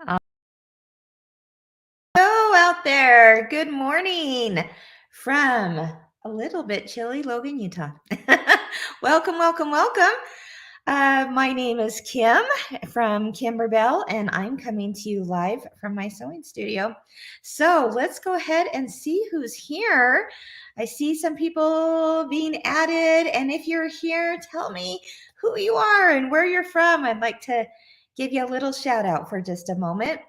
Hello out there. Good morning from a little bit chilly Logan, Utah. Welcome, welcome, welcome. My name is Kim from Kimberbell, and I'm coming to you live from my sewing studio. So let's go ahead and see who's here. I see some people being added, and if you're here, tell me who you are and where you're from. I'd like to give you a little shout out for just a moment.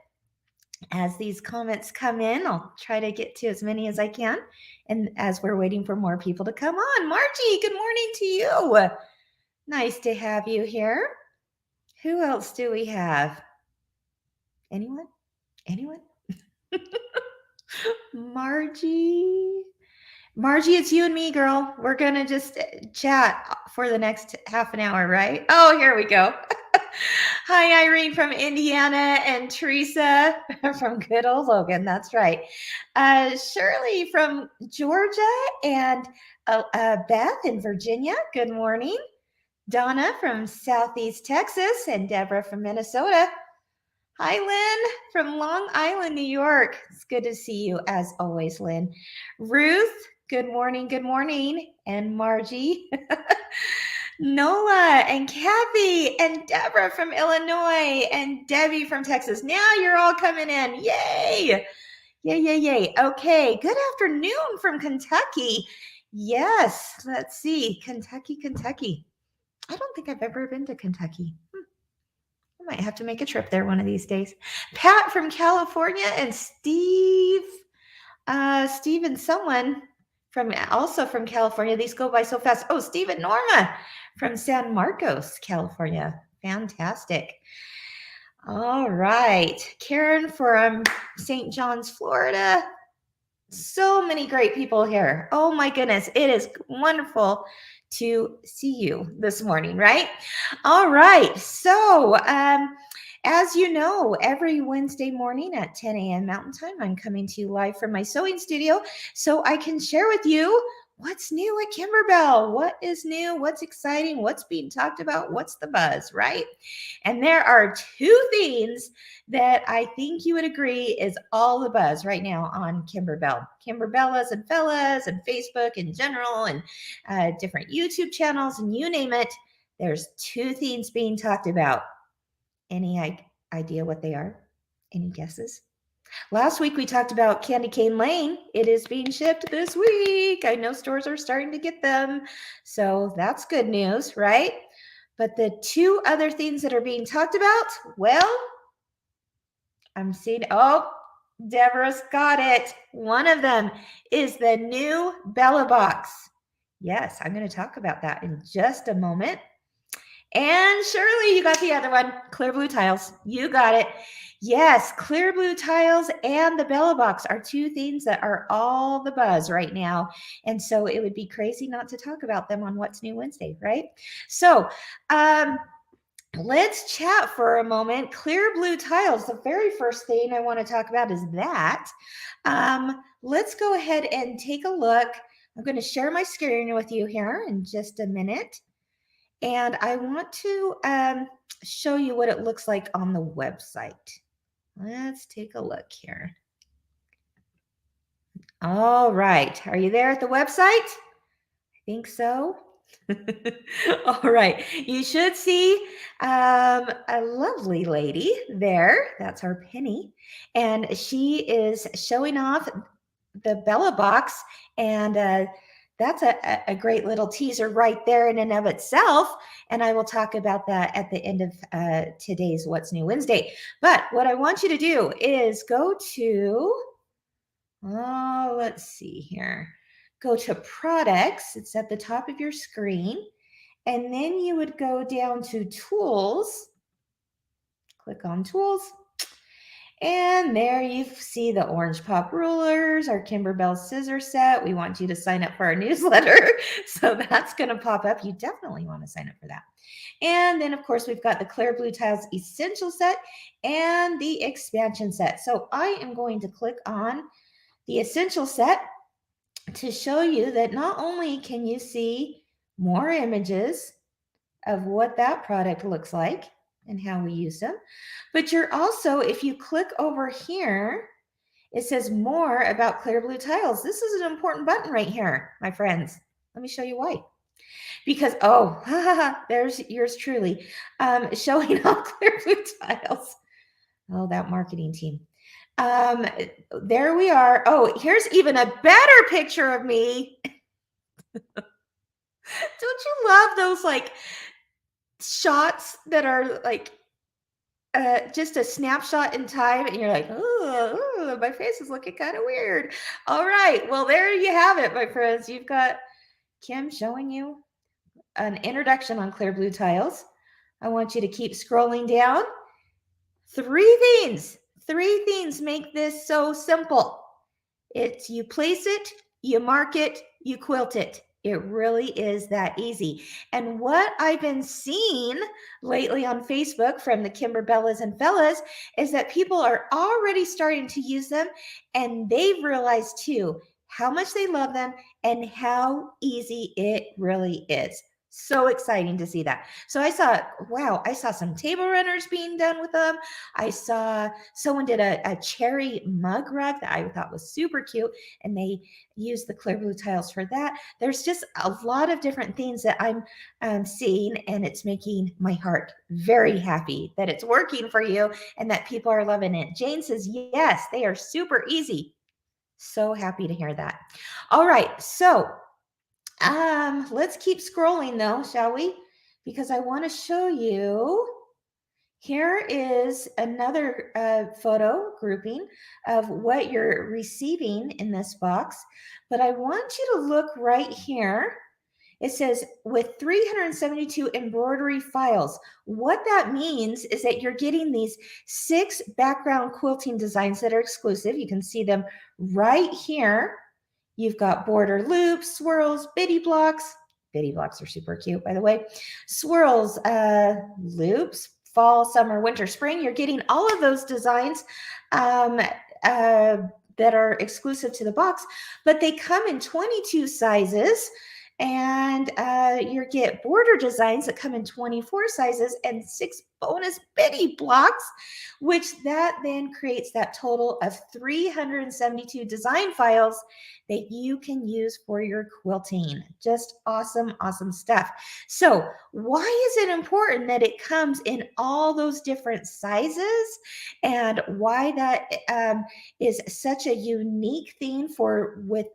As these comments come in, I'll try to get to as many as I can. And as we're waiting for more people to come on, Margie, good morning to you. Nice to have you here. Who else do we have? Anyone? Margie, it's you and me, girl. We're going to just chat for the next half an hour, right? Oh, here we go. Hi, Irene from Indiana and Teresa from good old Logan. That's right. Shirley from Georgia and Beth in Virginia. Good morning. Donna from Southeast Texas and Deborah from Minnesota. Hi, Lynn from Long Island, New York. It's good to see you as always, Lynn. Ruth, good morning. And Margie. Nola and Kathy and Deborah from Illinois and Debbie from Texas. Now you're all coming in. Yay. Yay. Okay. Good afternoon from Kentucky. Yes. Let's see. Kentucky. I don't think I've ever been to Kentucky. I might have to make a trip there one of these days. Pat from California and Steve and someone also from California. These go by so fast. Oh, Steve and Norma from San Marcos, California. Fantastic. All right. Karen from St. John's, Florida. So many great people here. Oh my goodness. It is wonderful to see you this morning, right? All right. So, as you know, every Wednesday morning at 10 a.m. Mountain Time, I'm coming to you live from my sewing studio so I can share with you what's new at Kimberbell. What is new? What's exciting? What's being talked about? What's the buzz, right? And there are two things that I think you would agree is all the buzz right now on Kimberbell. Kimberbellas and fellas and Facebook in general and different YouTube channels and you name it. There's two things being talked about. Any idea what they are? Any guesses? Last week we talked about Candy Cane Lane. It is being shipped this week. I know stores are starting to get them. So that's good news, right? But the two other things that are being talked about, well, I'm seeing, Deborah's got it. One of them is the new Bella Box. Yes, I'm going to talk about that in just a moment. And Shirley, you got the other one, Clear Blue Tiles. You got it. Yes, Clear Blue Tiles and the Bella Box are two things that are all the buzz right now. And so it would be crazy not to talk about them on What's New Wednesday, right? So let's chat for a moment. Clear Blue Tiles, the very first thing I want to talk about is that. Let's go ahead and take a look. I'm going to share my screen with you here in just a minute. And I want to show you what it looks like on the website. Let's take a look here. All right. Are you there at the website? I think so. All right. You should see a lovely lady there. That's our Penny. And she is showing off the Bella Box. And that's a great little teaser right there in and of itself. And I will talk about that at the end of today's What's New Wednesday. But what I want you to do is go to, let's see here. Go to products. It's at the top of your screen. And then you would go down to tools. Click on tools. And there you see the orange pop rulers, our Kimberbell scissor set. We want you to sign up for our newsletter. So that's going to pop up. You definitely want to sign up for that. And then, of course, we've got the Clear Blue Tiles Essential Set and the Expansion Set. So I am going to click on the Essential Set to show you that not only can you see more images of what that product looks like, and how we use them. But you're also, if you click over here, it says more about clear blue tiles. This is an important button right here, my friends. Let me show you why. Because, oh, there's yours truly, showing off clear blue tiles. Oh, that marketing team. There we are. Oh, here's even a better picture of me. Don't you love those like shots that are like just a snapshot in time, and you're like, oh, my face is looking kind of weird. All right, well, there you have it, my friends. You've got Kim showing you an introduction on clear blue tiles. I want you to keep scrolling down. Three things make this so simple. It's you place it, you mark it, you quilt it. It really is that easy. And what I've been seeing lately on Facebook from the Kimberbellas and Fellas is that people are already starting to use them, and they've realized too how much they love them and how easy it really is. So exciting to see that. So I saw some table runners being done with them. I saw someone did a cherry mug rug that I thought was super cute, and they used the clear blue tiles for that. There's just a lot of different things that I'm seeing, and it's making my heart very happy that it's working for you and that people are loving it. Jane says, yes, they are super easy. So happy to hear that. All right, so let's keep scrolling though, shall we? Because I want to show you. Here is another photo grouping of what you're receiving in this box. But I want you to look right here. It says with 372 embroidery files. What that means is that you're getting these 6 background quilting designs that are exclusive. You can see them right here. You've got border loops, swirls, bitty blocks. Bitty blocks are super cute, by the way. Swirls, loops, fall, summer, winter, spring. You're getting all of those designs that are exclusive to the box, but they come in 22 sizes. And you get border designs that come in 24 sizes and 6 bonus bitty blocks, which that then creates that total of 372 design files that you can use for your quilting. Just awesome, awesome stuff. So why is it important that it comes in all those different sizes, and why that is such a unique thing with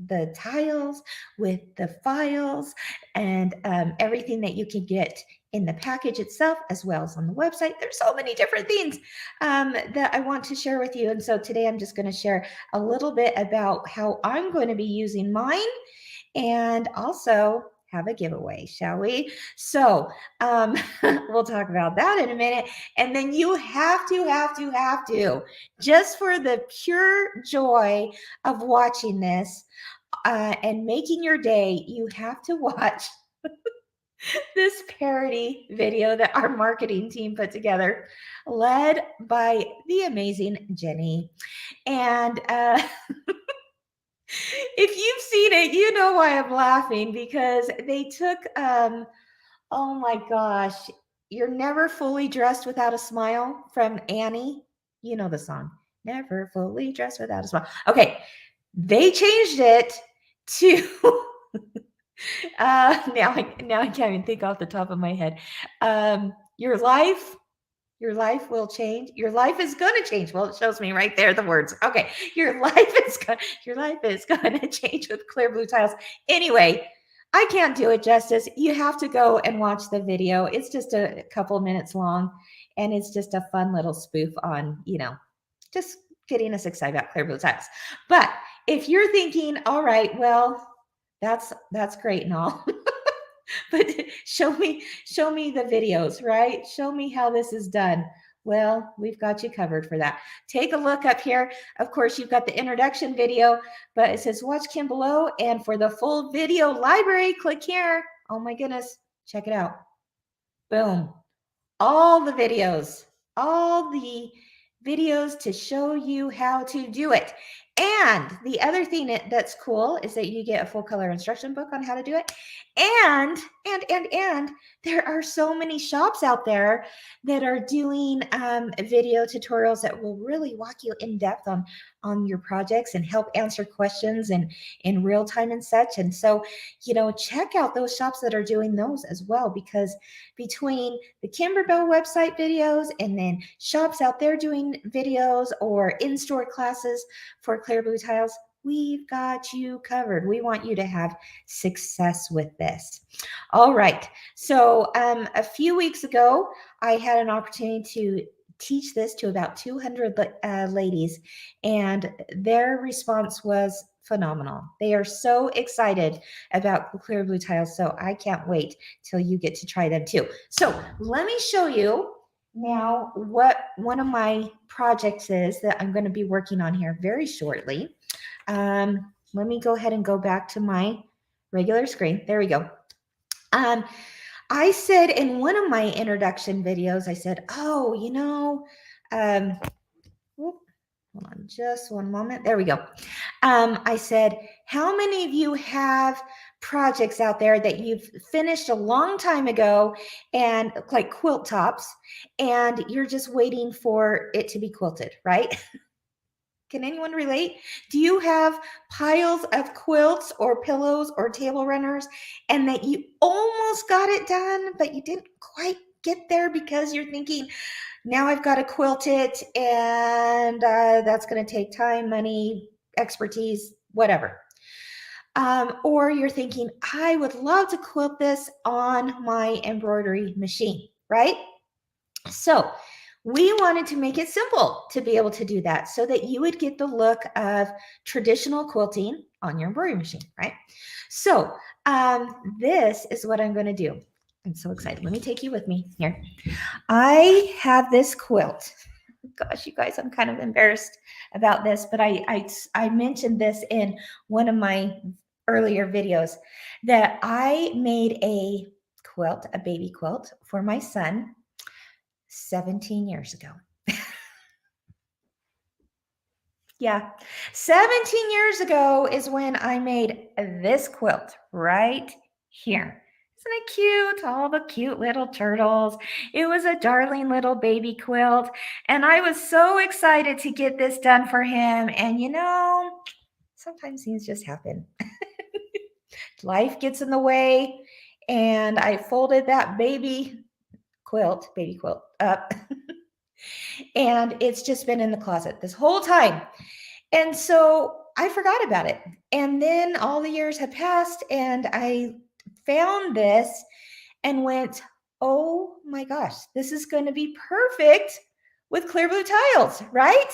the tiles, with the files, and everything that you can get in the package itself, as well as on the website. There's so many different things that I want to share with you. And so today I'm just going to share a little bit about how I'm going to be using mine, and also have a giveaway, shall we? So we'll talk about that in a minute. And then you have to, just for the pure joy of watching this and making your day, you have to watch this parody video that our marketing team put together, led by the amazing Jenny. And if you've seen it, you know why I'm laughing, because they took, oh my gosh, You're Never Fully Dressed Without a Smile from Annie. You know the song, Never Fully Dressed Without a Smile. Okay, they changed it to, now I can't even think off the top of my head. Your life will change. Your life is going to change. Well, it shows me right there the words. Okay, your life is going to change with clear blue tiles. Anyway, I can't do it justice. You have to go and watch the video. It's just a couple minutes long, and it's just a fun little spoof on, just getting us excited about clear blue tiles. But if you're thinking, all right, well, that's great and all. But show me the videos, right? Show me how this is done. Well, we've got you covered for that. Take a look up here. Of course, you've got the introduction video, but it says watch Kim below. And for the full video library, click here. Oh my goodness, check it out. Boom. All the videos to show you how to do it. And the other thing that's cool is that you get a full color instruction book on how to do it. And there are so many shops out there that are doing video tutorials that will really walk you in depth on your projects and help answer questions and in real time and such. And so, check out those shops that are doing those as well, because between the Kimberbell website videos and then shops out there doing videos or in-store classes for Clear Blue Tiles, we've got you covered. We want you to have success with this. All right. So a few weeks ago, I had an opportunity to teach this to about 200 ladies, and their response was phenomenal. They are so excited about Clear Blue Tiles, so I can't wait till you get to try them too. So let me show you now what one of my projects is that I'm going to be working on here very shortly. Let me go ahead and go back to my regular screen. There we go. I said in one of my introduction videos, I said, hold on just one moment. There we go. I said, how many of you have projects out there that you've finished a long time ago and like quilt tops, and you're just waiting for it to be quilted, right? Can anyone relate? Do you have piles of quilts or pillows or table runners and that you almost got it done, but you didn't quite get there because you're thinking, now I've got to quilt it, and that's going to take time, money, expertise, whatever. Or you're thinking, I would love to quilt this on my embroidery machine, right? So we wanted to make it simple to be able to do that so that you would get the look of traditional quilting on your embroidery machine, right? So this is what I'm going to do. I'm so excited. Let me take you with me here. I have this quilt. Gosh, you guys, I'm kind of embarrassed about this, but I mentioned this in one of my earlier videos that I made a quilt, a baby quilt for my son 17 years ago. Yeah, 17 years ago is when I made this quilt right here. Isn't it cute? All the cute little turtles. It was a darling little baby quilt, and I was so excited to get this done for him. And sometimes things just happen. Life gets in the way, and I folded that baby quilt up, and it's just been in the closet this whole time. And so I forgot about it. And then all the years had passed, and I found this and went, oh my gosh, this is going to be perfect with Clear Blue Tiles, right?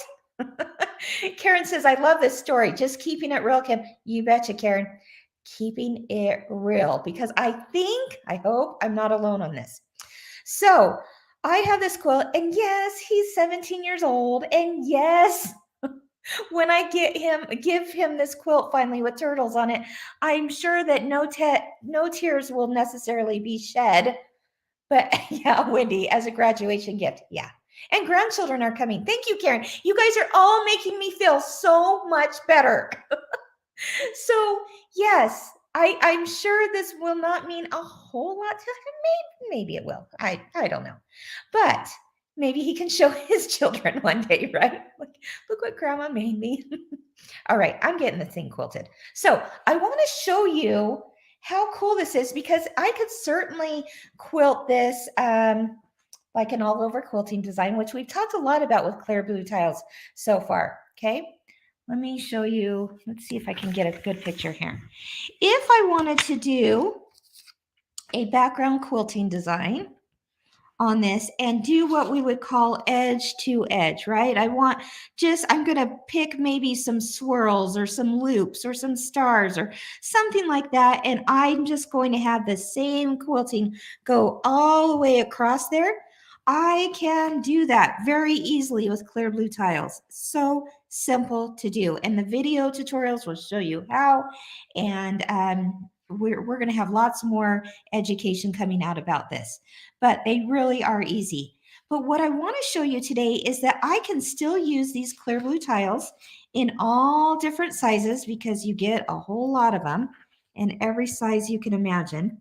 Karen says, I love this story. Just keeping it real, Kim. You betcha, Karen. Keeping it real, because I hope I'm not alone on this. So I have this quilt, and yes, he's 17 years old. And yes, when I give him this quilt finally with turtles on it, I'm sure that no tears will necessarily be shed. But yeah, Wendy, as a graduation gift, yeah. And grandchildren are coming. Thank you, Karen. You guys are all making me feel so much better. So yes, I'm sure this will not mean a whole lot to him. Maybe it will. I don't know. But maybe he can show his children one day, right? Like, look what grandma made me. All right, I'm getting the thing quilted. So I want to show you how cool this is, because I could certainly quilt this like an all over quilting design, which we've talked a lot about with Clear Blue Tiles so far. Okay. Let me show you. Let's see if I can get a good picture here. If I wanted to do a background quilting design on this and do what we would call edge to edge, right? I'm going to pick maybe some swirls or some loops or some stars or something like that. And I'm just going to have the same quilting go all the way across there. I can do that very easily with Clear Blue Tiles. So simple to do. And the video tutorials will show you how. And we're going to have lots more education coming out about this. But they really are easy. But what I want to show you today is that I can still use these clear blue tiles in all different sizes because you get a whole lot of them in every size you can imagine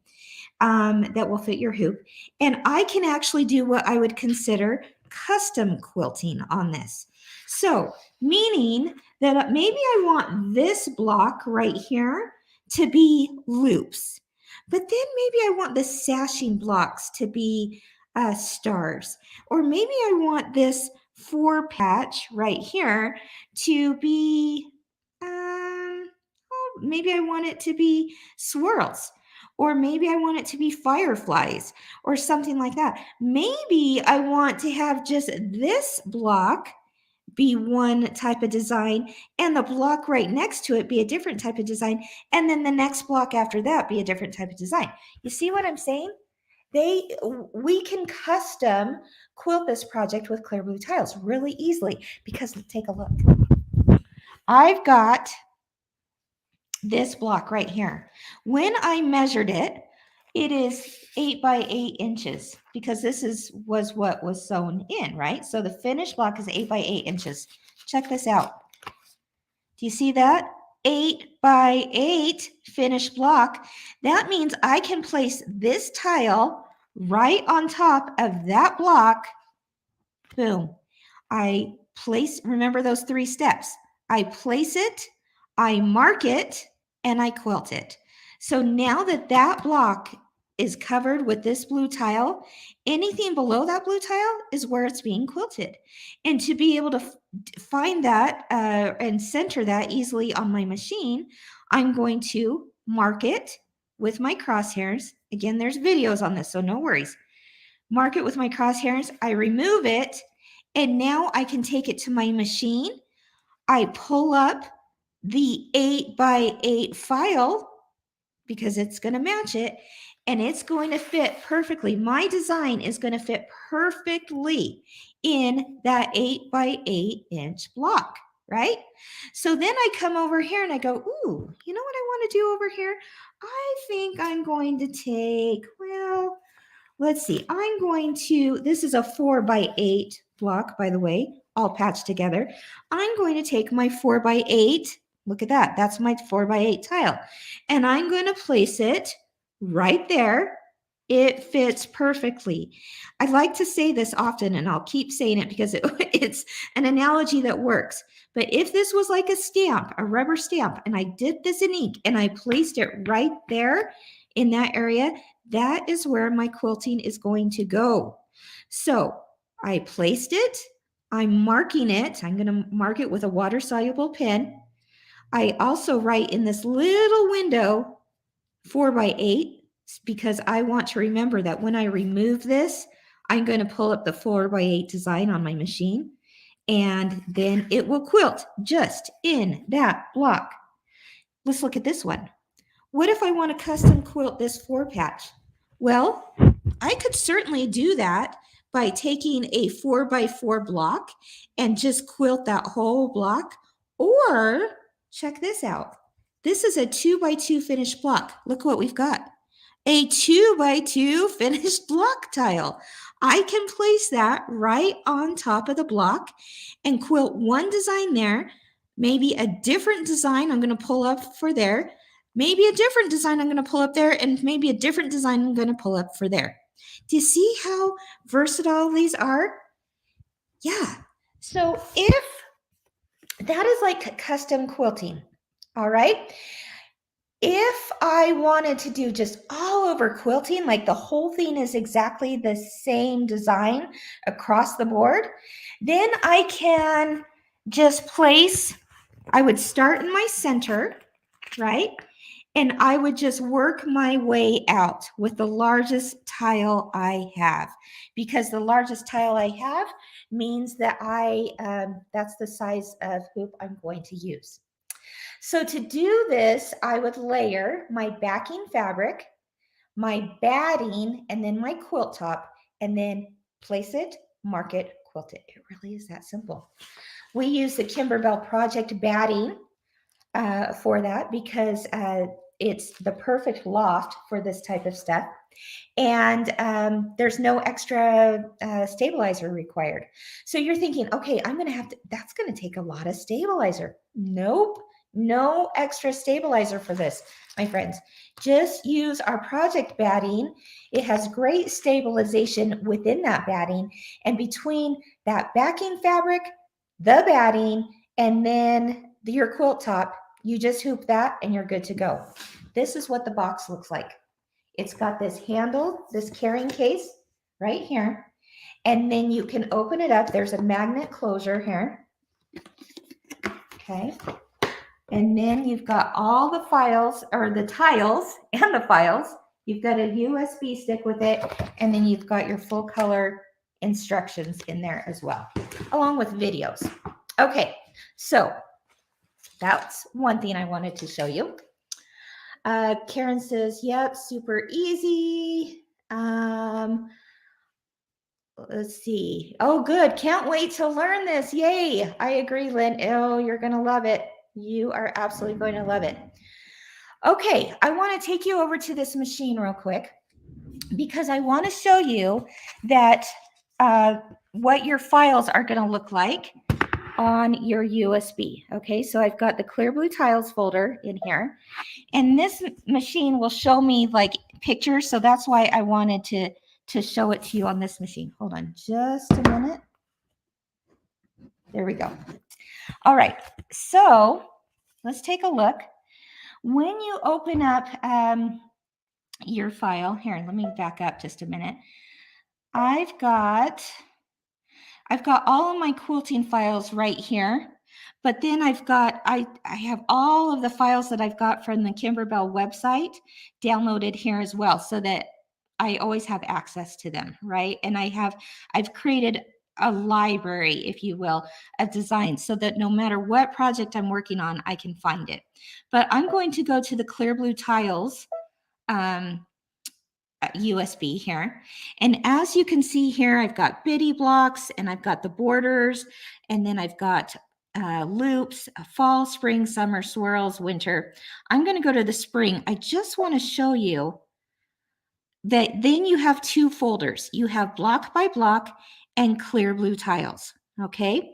that will fit your hoop. And I can actually do what I would consider custom quilting on this. So, meaning that maybe I want this block right here to be loops, but then maybe I want the sashing blocks to be stars, or maybe I want this 4 patch right here to be, maybe I want it to be swirls, or maybe I want it to be fireflies or something like that. Maybe I want to have just this block be one type of design and the block right next to it be a different type of design, and then the next block after that be a different type of design. You see what I'm saying? We can custom quilt this project with clear blue tiles really easily because take a look. I've got this block right here. When I measured it, it is 8 by 8 inches because this was what was sewn in, right? So the finished block is 8 by 8 inches. Check this out. Do you see that? 8 by 8 finished block. That means I can place this tile right on top of that block. Boom. I place, remember those 3 steps. I place it, I mark it, and I quilt it. So now that that block is covered with this blue tile, anything below that blue tile is where it's being quilted. And to be able to find that and center that easily on my machine, I'm going to mark it with my crosshairs. Again, there's videos on this, so no worries. Mark it with my crosshairs. I remove it, and now I can take it to my machine. I pull up the 8 by 8 file because it's going to match it, and it's going to fit perfectly. My design is going to fit perfectly in that 8 by 8 inch block, right? So then I come over here and I go, ooh, you know what I want to do over here? I think I'm going to take, well, let's see, I'm going to, this is a 4 by 8 block, by the way, all patched together. I'm going to take my 4 by 8, look at that, that's my 4 by 8 tile, and I'm going to place it right there. It fits perfectly. I like to say this often, and I'll keep saying it because it's an analogy that works. But if this was like a stamp, a rubber stamp, and I dipped this in ink and I placed it right there in that area, that is where my quilting is going to go. So I placed it. I'm marking it. I'm going to mark it with a water-soluble pen. I also write in this little window 4 by 8 because I want to remember that when I remove this, I'm going to pull up the 4 by 8 design on my machine, and then it will quilt just in that block. Let's look at this one. What if I want to custom quilt this 4-patch? Well, I could certainly do that by taking a 4 by 4 block and just quilt that whole block. Or check this out. This is a 2 by 2 finished block. Look what we've got. A 2 by 2 finished block tile. I can place that right on top of the block and quilt one design there, maybe a different design I'm going to pull up for there, maybe a different design I'm going to pull up there, and maybe a different design I'm going to pull up for there. Do you see how versatile these are? Yeah. So if that is like custom quilting, all right? If I wanted to do just all over quilting, like the whole thing is exactly the same design across the board, then I can just place, I would start in my center, right? And I would just work my way out with the largest tile I have, because the largest tile I have means that that's the size of hoop I'm going to use. So to do this, I would layer my backing fabric, my batting, and then my quilt top, and then place it, mark it, quilt it. It really is that simple. We use the Kimberbell Project batting for that because it's the perfect loft for this type of stuff. And there's no extra stabilizer required. So you're thinking, okay, I'm going to have to, that's going to take a lot of stabilizer. Nope, no extra stabilizer for this, my friends. Just use our project batting. It has great stabilization within that batting, and between that backing fabric, the batting, and then your quilt top, you just hoop that and you're good to go. This is what the box looks like. It's got this handle, this carrying case right here, and then you can open it up. There's a magnet closure here. Okay. And then you've got all the files, or the tiles and the files. You've got a USB stick with it, and then you've got your full color instructions in there as well, along with videos. Okay, so that's one thing I wanted to show you. Karen says, yep, super easy. Let's see. Oh, good. Can't wait to learn this. Yay. I agree, Lynn. Oh, you're going to love it. You are absolutely going to love it. Okay, I want to take you over to this machine real quick because I want to show you that what your files are going to look like on your USB. Okay, so I've got the Clear Blue Tiles folder in here, and this machine will show me like pictures. So that's why I wanted to show it to you on this machine. Hold on just a minute. There we go. All right, so let's take a look. When you open up your file, here, let me back up just a minute. I've got all of my quilting files right here, but then I have all of the files that I've got from the Kimberbell website downloaded here as well, so that I always have access to them, right? And I've created a library, if you will, of designs so that no matter what project I'm working on, I can find it. But I'm going to go to the Clear Blue Tiles USB here. And as you can see here, I've got bitty blocks and I've got the borders, and then I've got loops, fall, spring, summer, swirls, winter. I'm going to go to the spring. I just want to show you that then you have two folders. You have block by block and Clear Blue Tiles. Okay,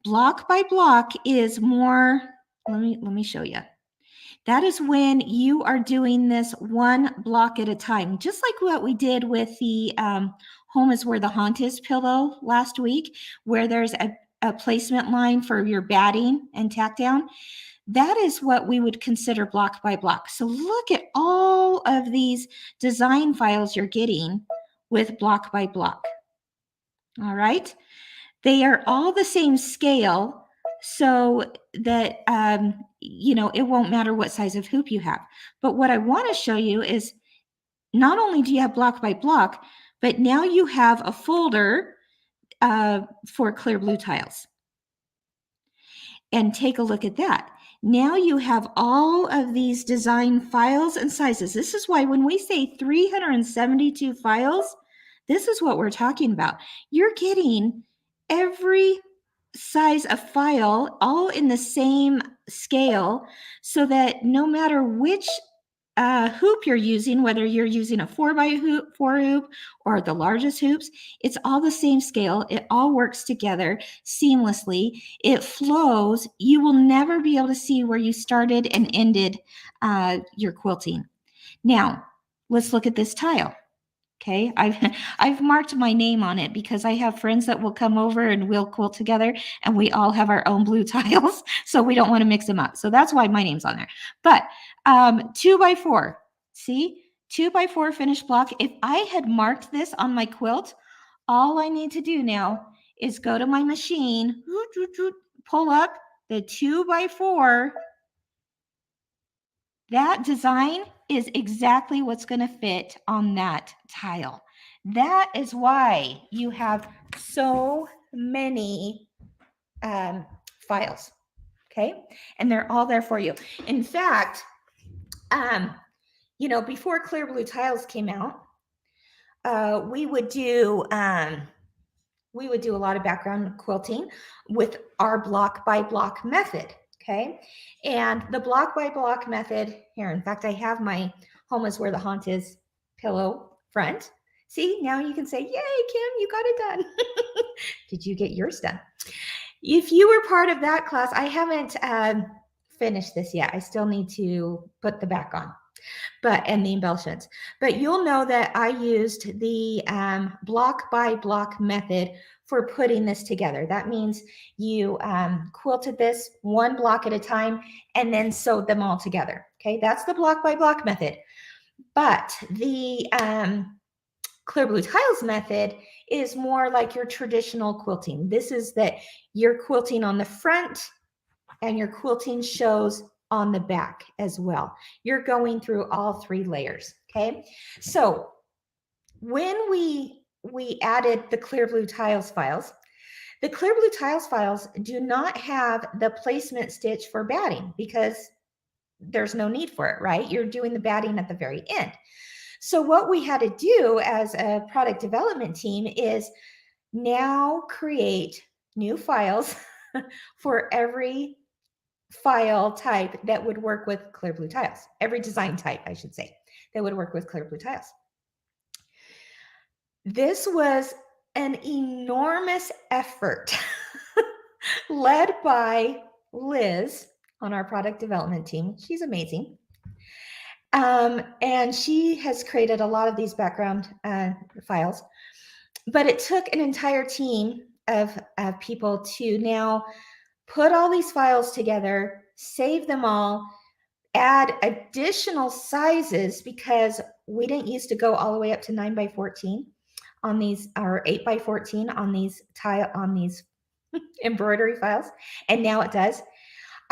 block by block is more, let me show you. That is when you are doing this one block at a time, just like what we did with the Home is Where the Haunt Is pillow last week, where there's a placement line for your batting and tack down. That is what we would consider block by block. So look at all of these design files you're getting with block by block. All right. They are all the same scale, so that, it won't matter what size of hoop you have. But what I want to show you is not only do you have block by block, but now you have a folder for Clear Blue Tiles. And take a look at that. Now you have all of these design files and sizes. This is why when we say 372 files, this is what we're talking about. You're getting every size of file all in the same scale, so that no matter which hoop you're using, whether you're using a 4x4 hoop or the largest hoops, it's all the same scale. It all works together seamlessly. It flows. You will never be able to see where you started and ended your quilting. Now, let's look at this tile. Okay, I've marked my name on it because I have friends that will come over and we'll quilt together, and we all have our own blue tiles, so we don't want to mix them up. So that's why my name's on there. But 2x4, see, 2x4 finished block. If I had marked this on my quilt, all I need to do now is go to my machine, pull up the 2x4. That design is exactly what's going to fit on that tile. That is why you have so many files, okay? And they're all there for you. In fact, before Clear Blue Tiles came out, we would do a lot of background quilting with our block by block method. Okay. And the block by block method here, in fact, I have my Home is Where the Haunt Is pillow front. See, now you can say, yay, Kim, you got it done. Did you get yours done? If you were part of that class, I haven't finished this yet. I still need to put the back on, and the embellishments. But you'll know that I used the block by block method for putting this together. That means you quilted this one block at a time and then sewed them all together. Okay, that's the block by block method. But the Clear Blue Tiles method is more like your traditional quilting. This is that you're quilting on the front and your quilting shows on the back as well. You're going through all 3 layers, okay? So when we added the Clear Blue Tiles files, the Clear Blue Tiles files do not have the placement stitch for batting because there's no need for it, right? You're doing the batting at the very end. So what we had to do as a product development team is now create new files for every file type that would work with Clear Blue Tiles, every design type, I should say, that would work with Clear Blue Tiles. This was an enormous effort led by Liz on our product development team. She's amazing. And she has created a lot of these background files, but it took an entire team of people to now put all these files together, save them all, add additional sizes because we didn't used to go all the way up to 9x14 on these, or 8x14 on these embroidery files, and now it does.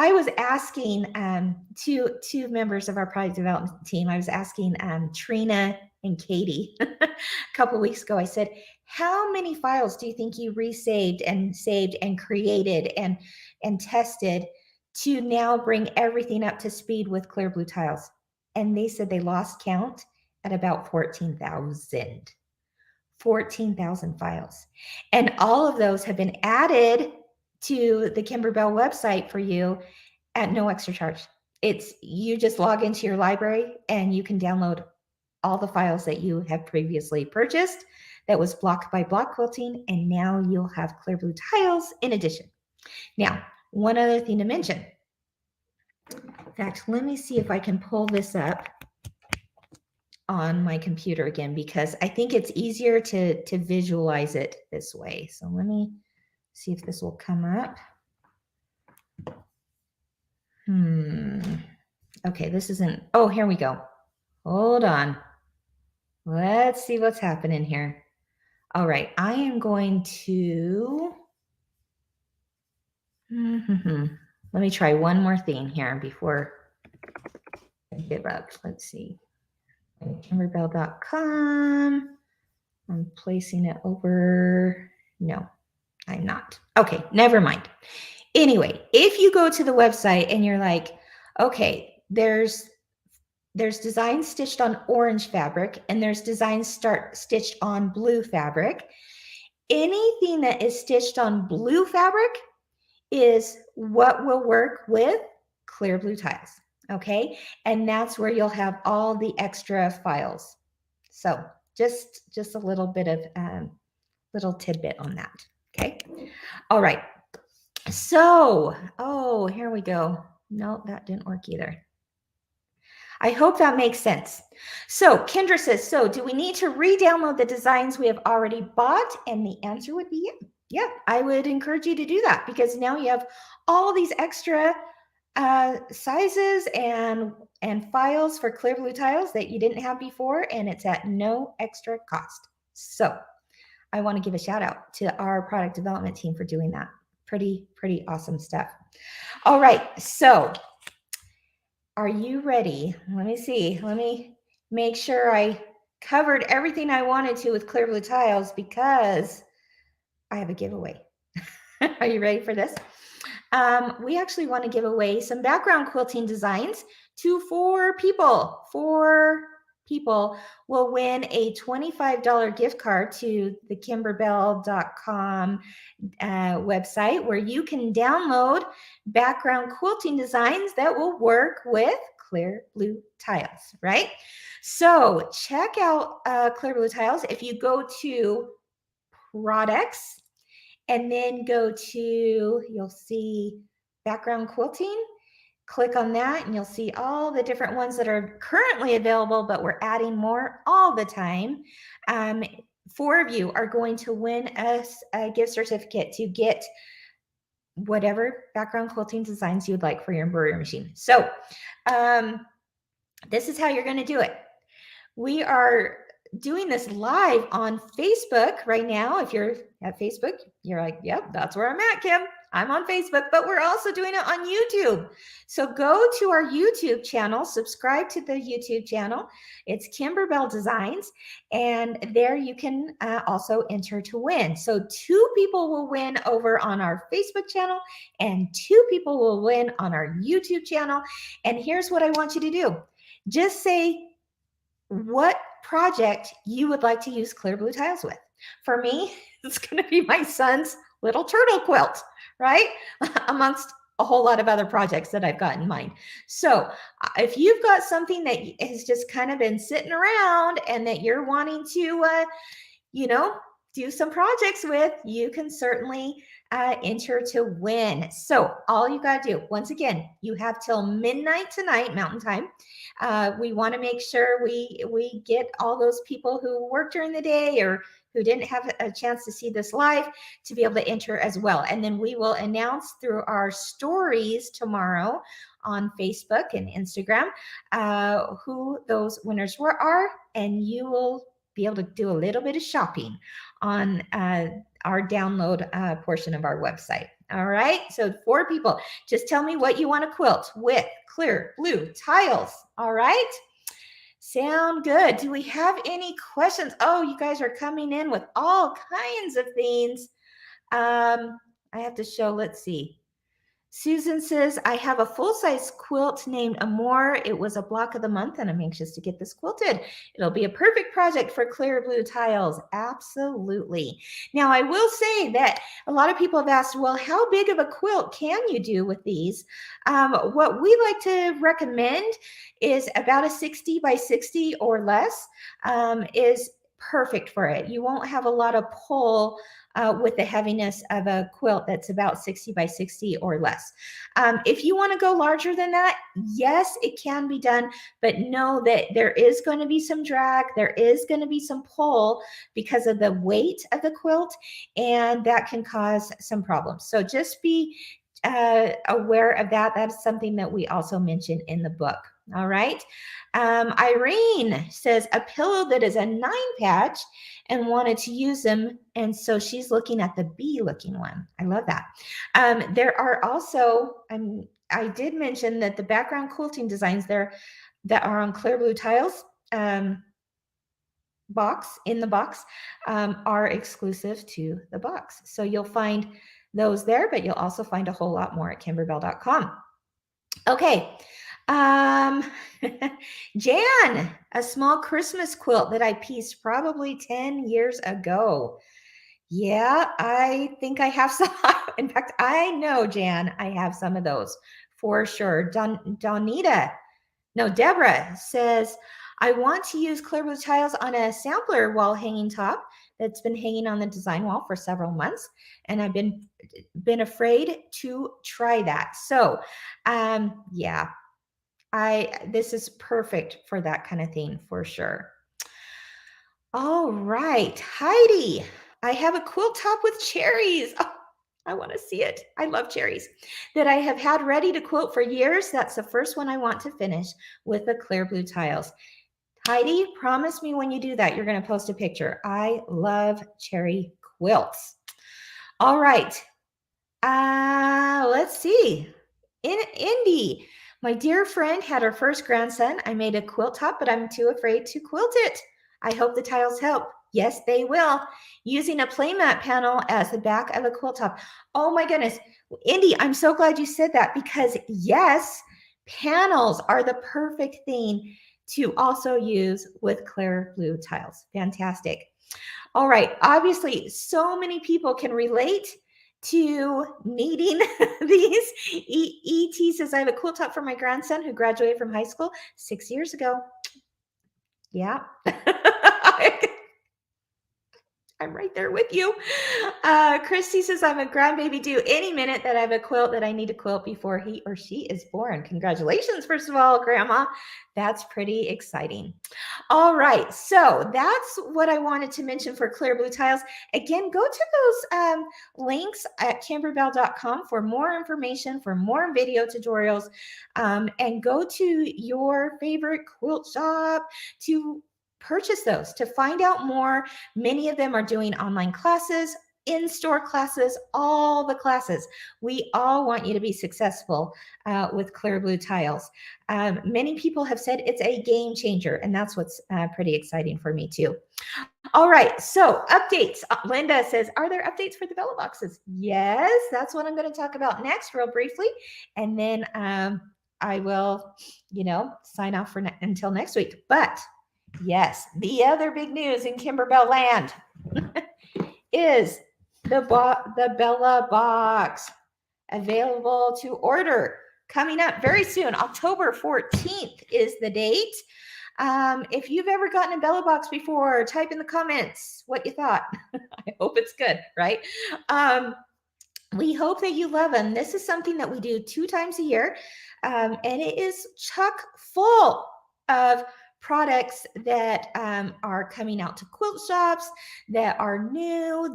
I was asking two members of our product development team, I was asking Trina and Katie a couple of weeks ago, I said, how many files do you think you resaved and saved and created and tested to now bring everything up to speed with Clear Blue Tiles? And they said they lost count at about 14,000. 14,000 files. And all of those have been added to the Kimberbell website for you at no extra charge. It's, you just log into your library and you can download all the files that you have previously purchased. That was block by block quilting, and now you'll have Clear Blue Tiles in addition. Now, one other thing to mention. In fact, let me see if I can pull this up on my computer again, because I think it's easier to visualize it this way. So let me see if this will come up. Okay, this isn't, oh, here we go. Hold on. Let's see what's happening here. All right, I am going to, let me try one more thing here before I give up. Let's see. Kimberbell.com. I'm placing it over. No, I'm not. Okay, never mind. Anyway, if you go to the website and you're like, okay, there's designs stitched on orange fabric and there's designs stitched on blue fabric. Anything that is stitched on blue fabric is what will work with Clear Blue Tiles. Okay, and that's where you'll have all the extra files. So just a little bit of little tidbit on that. Okay, all right. So, oh, here we go. No, that didn't work either. I hope that makes sense. So Kendra says, so do we need to re-download the designs we have already bought? And the answer would be yeah. I would encourage you to do that, because now you have all these extra sizes and files for Clear Blue Tiles that you didn't have before, and it's at no extra cost. So I want to give a shout out to our product development team for doing that. Pretty awesome stuff. All right, so are you ready? Let me see. Let me make sure I covered everything I wanted to with Clear Blue Tiles, because I have a giveaway. Are you ready for this? We actually want to give away some background quilting designs to 4 people. 4 people will win a $25 gift card to the Kimberbell.com website, where you can download background quilting designs that will work with Clear Blue Tiles, right? So check out Clear Blue Tiles. If you go to products and then go to, you'll see background quilting. Click on that and you'll see all the different ones that are currently available, but we're adding more all the time. 4 of you are going to win a gift certificate to get whatever background quilting designs you'd like for your embroidery machine. So this is how you're going to do it. We are doing this live on Facebook right now. If you're at Facebook, you're like, yep, that's where I'm at, Kim. I'm on Facebook, but we're also doing it on YouTube. So go to our YouTube channel, subscribe to the YouTube channel. It's Kimberbell Designs, and there you can also enter to win. So 2 people will win over on our Facebook channel, and 2 people will win on our YouTube channel. And here's what I want you to do. Just say what project you would like to use Clear Blue Tiles with. For me, it's going to be my son's little turtle quilt, right? Amongst a whole lot of other projects that I've got in mind. So if you've got something that has just kind of been sitting around and that you're wanting to, do some projects with, you can certainly enter to win. So all you got to do, once again, you have till midnight tonight, Mountain Time. We want to make sure we get all those people who work during the day or who didn't have a chance to see this live to be able to enter as well. And then we will announce through our stories tomorrow on Facebook and Instagram who those winners are, and you will be able to do a little bit of shopping on our download portion of our website. All right, so 4 people. Just tell me what you want to quilt with Clear Blue Tiles. All right, sound good. Do we have any questions? Oh, you guys are coming in with all kinds of things. I have to show, let's see. Susan says, I have a full-size quilt named Amore. It was a block of the month, and I'm anxious to get this quilted. It'll be a perfect project for Clear Blue Tiles. Absolutely. Now, I will say that a lot of people have asked, well, how big of a quilt can you do with these? What we like to recommend is about a 60 by 60 or less is perfect for it. You won't have a lot of pull with the heaviness of a quilt that's about 60 by 60 or less. If you want to go larger than that, yes, it can be done, but know that there is going to be some drag, there is going to be some pull because of the weight of the quilt, and that can cause some problems. So just be aware of that. That's something that we also mention in the book. All right. Irene says a pillow that is a 9 patch and wanted to use them. And so she's looking at the bee looking one. I love that. There are also, I did mention that the background quilting designs there that are on Clear Blue Tiles box are exclusive to the box. So you'll find those there, but you'll also find a whole lot more at kimberbell.com. Okay. Jan, a small Christmas quilt that I pieced probably 10 years ago. Yeah, I think I have some. In fact, I know, Jan, I have some of those for sure. Deborah says, I want to use Clear Blue Tiles on a sampler wall hanging top that's been hanging on the design wall for several months, and I've been afraid to try that. So, yeah. This is perfect for that kind of thing for sure. All right, Heidi, I have a quilt top with cherries. Oh, I want to see it. I love cherries that I have had ready to quilt for years. That's the first one I want to finish with the Clear Blue Tiles. Heidi, promise me when you do that, you're going to post a picture. I love cherry quilts. All right. Let's see. Indy, my dear friend had her first grandson. I made a quilt top, but I'm too afraid to quilt it. I hope the tiles help. Yes, they will. Using a playmat panel as the back of a quilt top. Oh my goodness. Indy, I'm so glad you said that because yes, panels are the perfect thing to also use with Clear Blue Tiles. Fantastic. All right. Obviously, so many people can relate to needing these. ET says, I have a quilt top for my grandson who graduated from high school 6 years ago. Yeah. I'm right there with you. Christy says, I'm a grandbaby due any minute that I have a quilt that I need to quilt before he or she is born. Congratulations, first of all, Grandma. That's pretty exciting. All right, so that's what I wanted to mention for Clear Blue Tiles. Again, go to those links at kimberbell.com for more information, for more video tutorials, and go to your favorite quilt shop to purchase those, to find out more. Many of them are doing online classes, in-store classes, all the classes. We all want you to be successful with Clear Blue Tiles. Many people have said it's a game changer, and that's what's pretty exciting for me too. All right, so updates. Linda says, are there updates for the Bella boxes? Yes, that's what I'm going to talk about next real briefly. And then I will, sign off for until next week. But yes, the other big news in Kimberbell land is the Bella box available to order coming up very soon. October 14th is the date. If you've ever gotten a Bella box before, type in the comments what you thought. I hope it's good, right? We hope that you love them. This is something that we do 2 times a year, and it is chock full of products that are coming out to quilt shops that are new,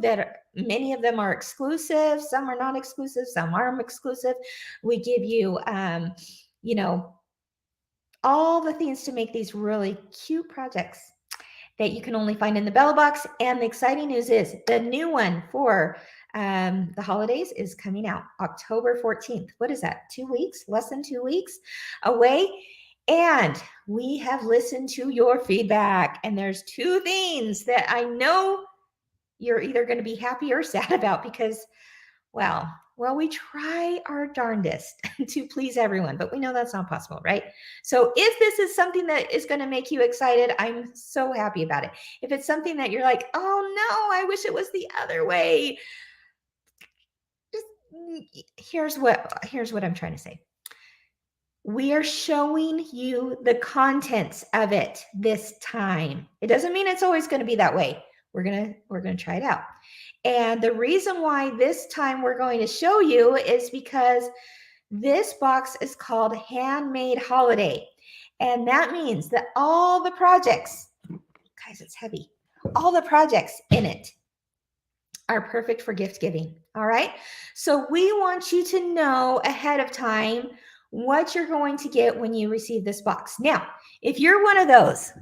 many of them are exclusive, some are not exclusive, some are exclusive. We give you, all the things to make these really cute projects that you can only find in the Bella box. And the exciting news is the new one for the holidays is coming out October 14th. What is that? 2 weeks, less than 2 weeks away. And we have listened to your feedback. And there's 2 things that I know you're either going to be happy or sad about because, well, we try our darndest to please everyone, but we know that's not possible, right? So if this is something that is going to make you excited, I'm so happy about it. If it's something that you're like, oh no, I wish it was the other way. Here's what I'm trying to say. We are showing you the contents of it this time. It doesn't mean it's always going to be that way. We're going to try it out. And the reason why this time we're going to show you is because this box is called Handmade Holiday. And that means that all the projects, guys, it's heavy, all the projects in it are perfect for gift giving. All right. So we want you to know ahead of time what you're going to get when you receive this box. Now, if you're one of those,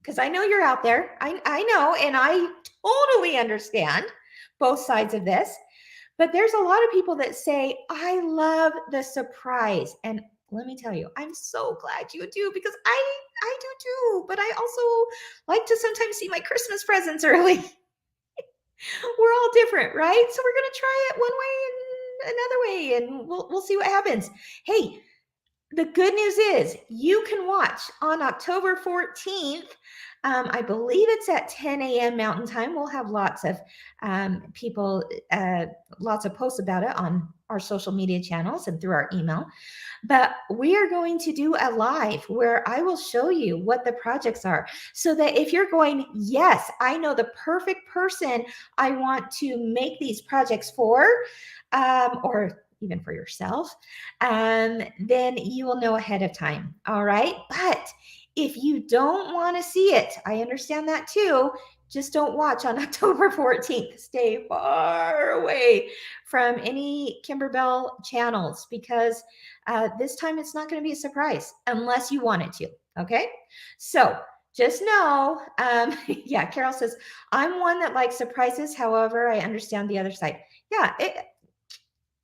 because I know you're out there, I know, and I totally understand both sides of this, but there's a lot of people that say, I love the surprise. And let me tell you, I'm so glad you do, because I do too, but I also like to sometimes see my Christmas presents early. We're all different, right? So we're going to try it one way and another way, and we'll see what happens. Hey, the good news is you can watch on October 14th. I believe it's at 10 a.m. Mountain Time. We'll have lots of people, lots of posts about it on our social media channels and through our email. But we are going to do a live where I will show you what the projects are, so that if you're going, yes, I know the perfect person I want to make these projects for, or even for yourself, then you will know ahead of time. All right. But if you don't want to see it, I understand that too. Just don't watch on October 14th. Stay far away from any Kimberbell channels, because this time it's not going to be a surprise unless you want it to. Okay. So just know, yeah, Carol says, I'm one that likes surprises. However, I understand the other side. Yeah,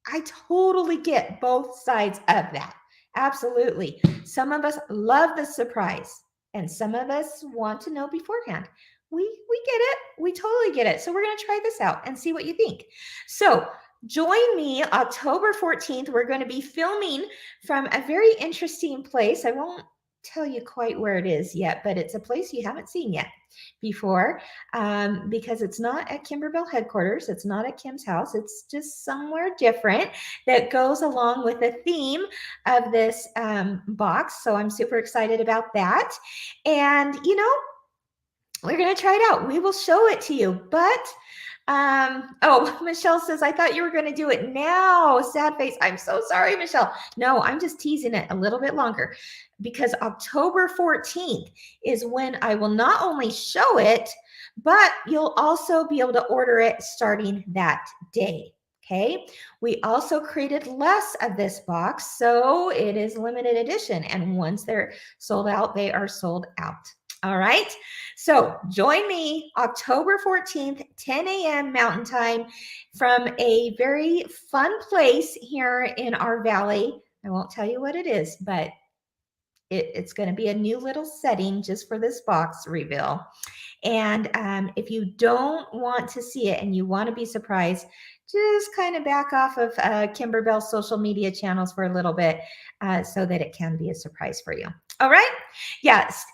I totally get both sides of that. Absolutely. Some of us love the surprise, and some of us want to know beforehand. We get it. We totally get it. So we're going to try this out and see what you think. So join me October 14th. We're going to be filming from a very interesting place. I won't tell you quite where it is yet, but it's a place you haven't seen yet before, because it's not at Kimberbell headquarters. It's not at Kim's house. It's just somewhere different that goes along with the theme of this box. So I'm super excited about that. And, we're going to try it out. We will show it to you, but oh, Michelle says, I thought you were going to do it now. Sad face. I'm so sorry, Michelle. No, I'm just teasing it a little bit longer, because October 14th is when I will not only show it, but you'll also be able to order it starting that day. Okay. We also created less of this box, so it is limited edition. And once they're sold out, they are sold out. All right. So join me October 14th, 10 a.m. Mountain Time, from a very fun place here in our valley. I won't tell you what it is, but it's going to be a new little setting just for this box reveal. And if you don't want to see it and you want to be surprised, just kind of back off of Kimberbell's social media channels for a little bit, so that it can be a surprise for you. All right. Yes.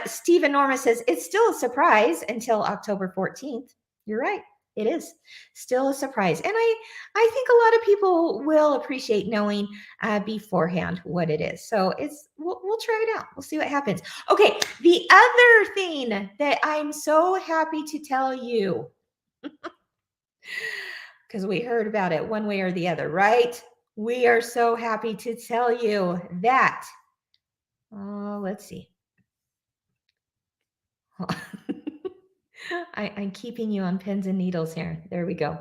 Stephen Norma says it's still a surprise until October 14th. You're right. It is still a surprise. And I think a lot of people will appreciate knowing beforehand what it is. So we'll try it out. We'll see what happens. Okay. The other thing that I'm so happy to tell you, because we heard about it one way or the other, right? We are so happy to tell you that, let's see. I'm keeping you on pins and needles here. There we go.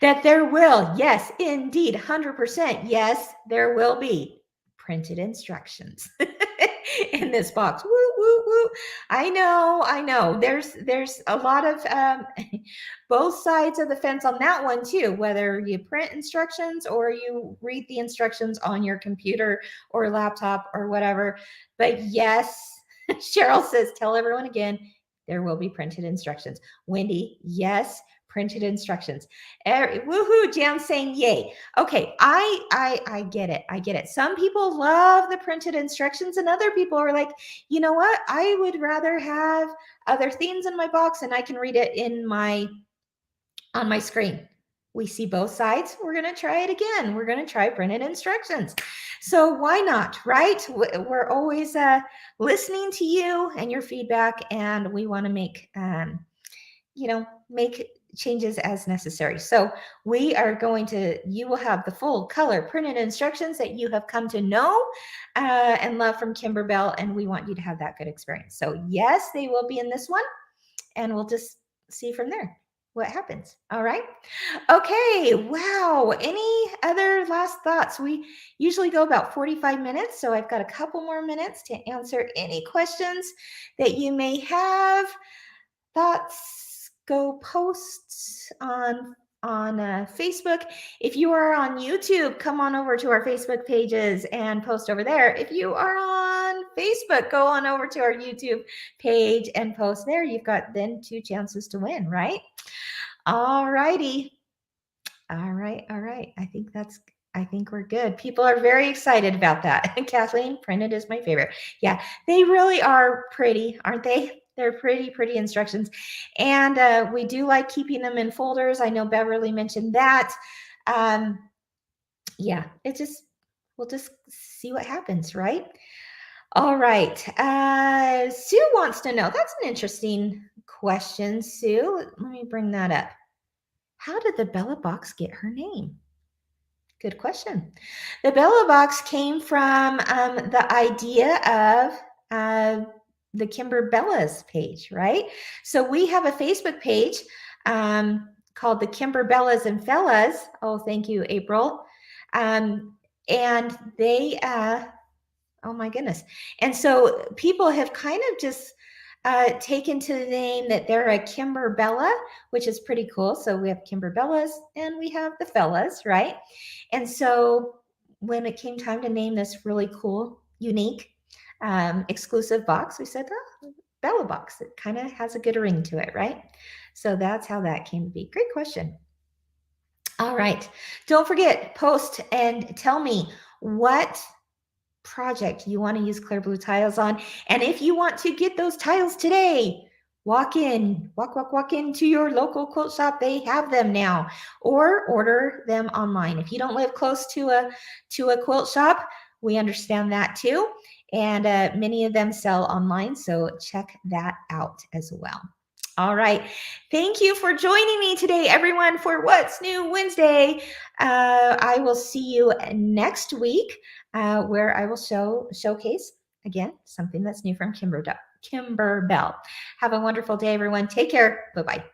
That there will, yes, indeed, 100%, yes, there will be printed instructions in this box. Woo, woo, woo. I know. There's a lot of both sides of the fence on that one too, whether you print instructions or you read the instructions on your computer or laptop or whatever. But yes, Cheryl says, tell everyone again, there will be printed instructions. Wendy, yes, printed instructions. Woohoo, Jan saying yay. Okay, I get it. I get it. Some people love the printed instructions, and other people are like, you know what? I would rather have other things in my box and I can read it on my screen. We see both sides. We're going to try it again. We're going to try printed instructions. So why not, right? We're always listening to you and your feedback, and we want to make changes as necessary. So we are you will have the full color printed instructions that you have come to know and love from Kimberbell, and we want you to have that good experience. So yes, they will be in this one, and we'll just see from there what happens. All right. Okay. Wow. Any other last thoughts? We usually go about 45 minutes. So I've got a couple more minutes to answer any questions that you may have. Thoughts, go post on Facebook. If you are on YouTube, come on over to our Facebook pages and post over there. If you are on Facebook, go on over to our YouTube page and post there. You've got then 2 chances to win, right? All righty. All right. I think we're good. People are very excited about that. Kathleen, printed is my favorite. Yeah, they really are pretty, aren't they? They're pretty instructions. And we do like keeping them in folders. I know Beverly mentioned that. Yeah, we'll just see what happens, right? All right. Sue wants to know. That's an interesting question, Sue. Let me bring that up. How did the Bella box get her name? Good question. The Bella box came from the idea of the Kimberbellas page, right? So we have a Facebook page called the Kimberbellas and Fellas. Oh, thank you, April. And they, oh my goodness. And so people have kind of just taken to the name that they're a Kimberbella, which is pretty cool. So we have Kimberbellas and we have the Fellas, right? And so when it came time to name this really cool, unique, exclusive box, we said, oh, Bella box. It kind of has a good ring to it, right? So that's how that came to be. Great question. All right. Don't forget, post and tell me what project you want to use Clear Blue tiles on. And if you want to get those tiles today, walk into your local quilt shop. They have them now, or order them online. If you don't live close to a quilt shop, we understand that too. And many of them sell online, so check that out as well. All right. Thank you for joining me today, everyone, for What's New Wednesday. I will see you next week, where I will showcase again something that's new from Kimberbell. Have a wonderful day, everyone. Take care. Bye-bye.